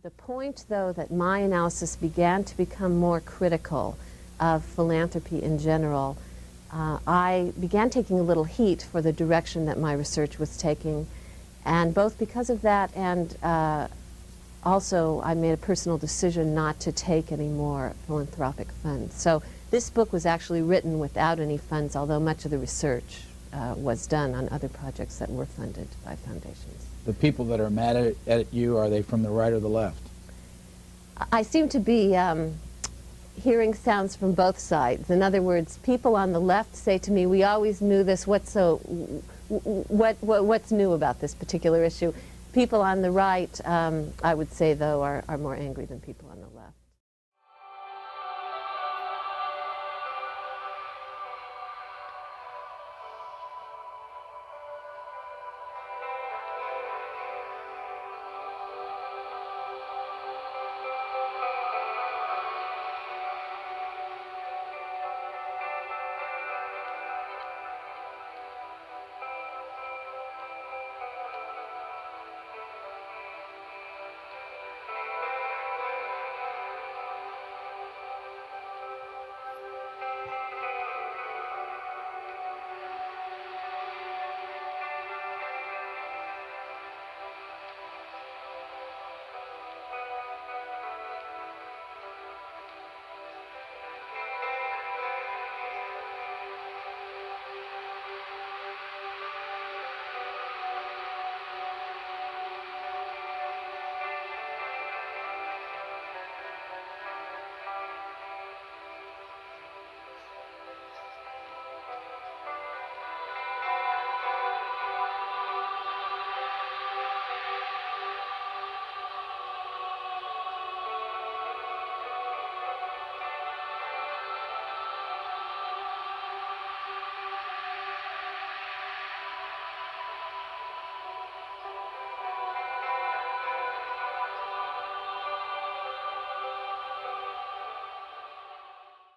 The point, though, that my analysis began to become more critical of philanthropy in general, I began taking a little heat for the direction that my research was taking, and both because of that and also I made a personal decision not to take any more philanthropic funds. So this book was actually written without any funds, although much of the research was done on other projects that were funded by foundations. The people that are mad at you, are they from the right or the left? I seem to be hearing sounds from both sides. In other words, people on the left say to me, we always knew this, what's new about this particular issue? People on the right, I would say, though, are more angry than people on the left.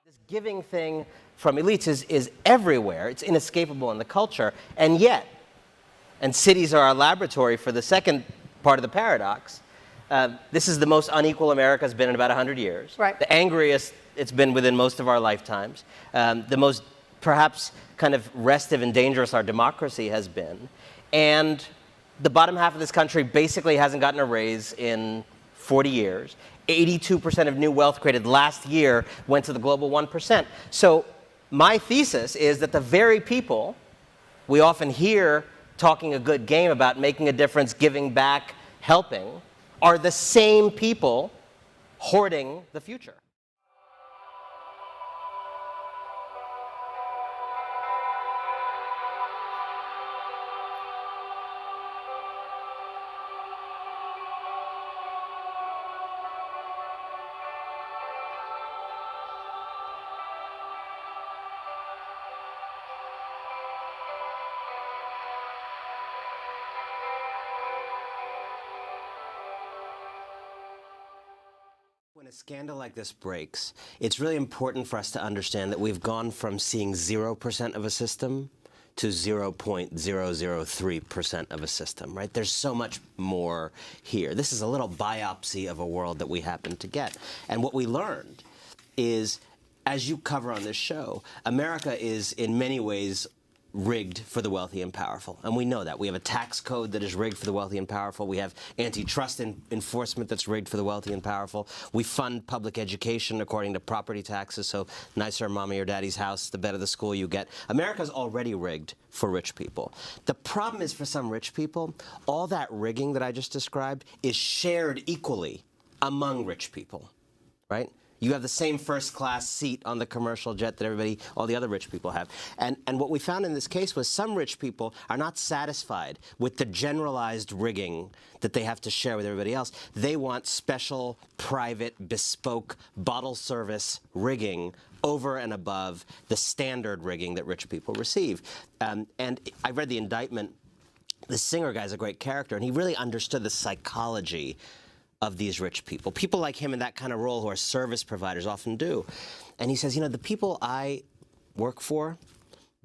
This giving thing from elites is everywhere. It's inescapable in the culture. And yet, and cities are our laboratory for the second part of the paradox, this is the most unequal America's been in about 100 years. Right. The angriest it's been within most of our lifetimes. The most, perhaps, kind of restive and dangerous our democracy has been. And the bottom half of this country basically hasn't gotten a raise in 40 years. 82% of new wealth created last year went to the global 1%. So my thesis is that the very people we often hear talking a good game about making a difference, giving back, helping, are the same people hoarding the future. When a scandal like this breaks, it's really important for us to understand that we've gone from seeing 0% of a system to 0.003% of a system, right? There's so much more here. This is a little biopsy of a world that we happen to get. And what we learned is, as you cover on this show, America is in many ways rigged for the wealthy and powerful. And we know that. We have a tax code that is rigged for the wealthy and powerful. We have antitrust enforcement that's rigged for the wealthy and powerful. We fund public education according to property taxes, so nicer mommy or daddy's house, the better the school you get. America's already rigged for rich people. The problem is, for some rich people, all that rigging that I just described is shared equally among rich people, right? You have the same first-class seat on the commercial jet that all the other rich people have. And what we found in this case was some rich people are not satisfied with the generalized rigging that they have to share with everybody else. They want special, private, bespoke, bottle service rigging over and above the standard rigging that rich people receive. And I read the indictment. The Singer guy's a great character, and he really understood the psychology of these rich people. People like him in that kind of role who are service providers often do. And he says, you know, the people I work for,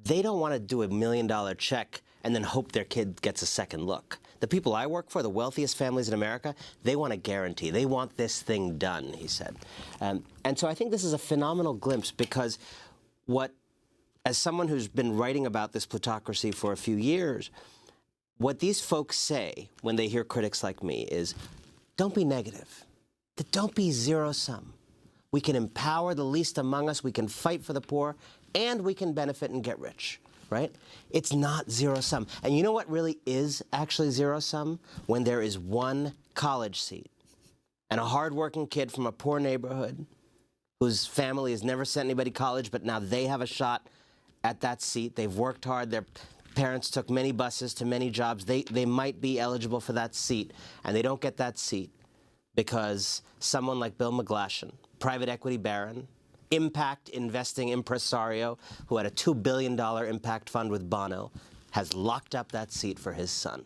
they don't want to do $1 million check and then hope their kid gets a second look. The people I work for, the wealthiest families in America, they want a guarantee. They want this thing done, he said. And so I think this is a phenomenal glimpse because as someone who's been writing about this plutocracy for a few years, what these folks say when they hear critics like me is, don't be negative. Don't be zero-sum. We can empower the least among us, we can fight for the poor, and we can benefit and get rich, right? It's not zero-sum. And you know what really is actually zero-sum? When there is one college seat and a hard-working kid from a poor neighborhood whose family has never sent anybody to college, but now they have a shot at that seat. They've worked hard. Their parents took many buses to many jobs. They might be eligible for that seat, and they don't get that seat because someone like Bill McGlashan, private equity baron, impact investing impresario who had a $2 billion impact fund with Bono, has locked up that seat for his son.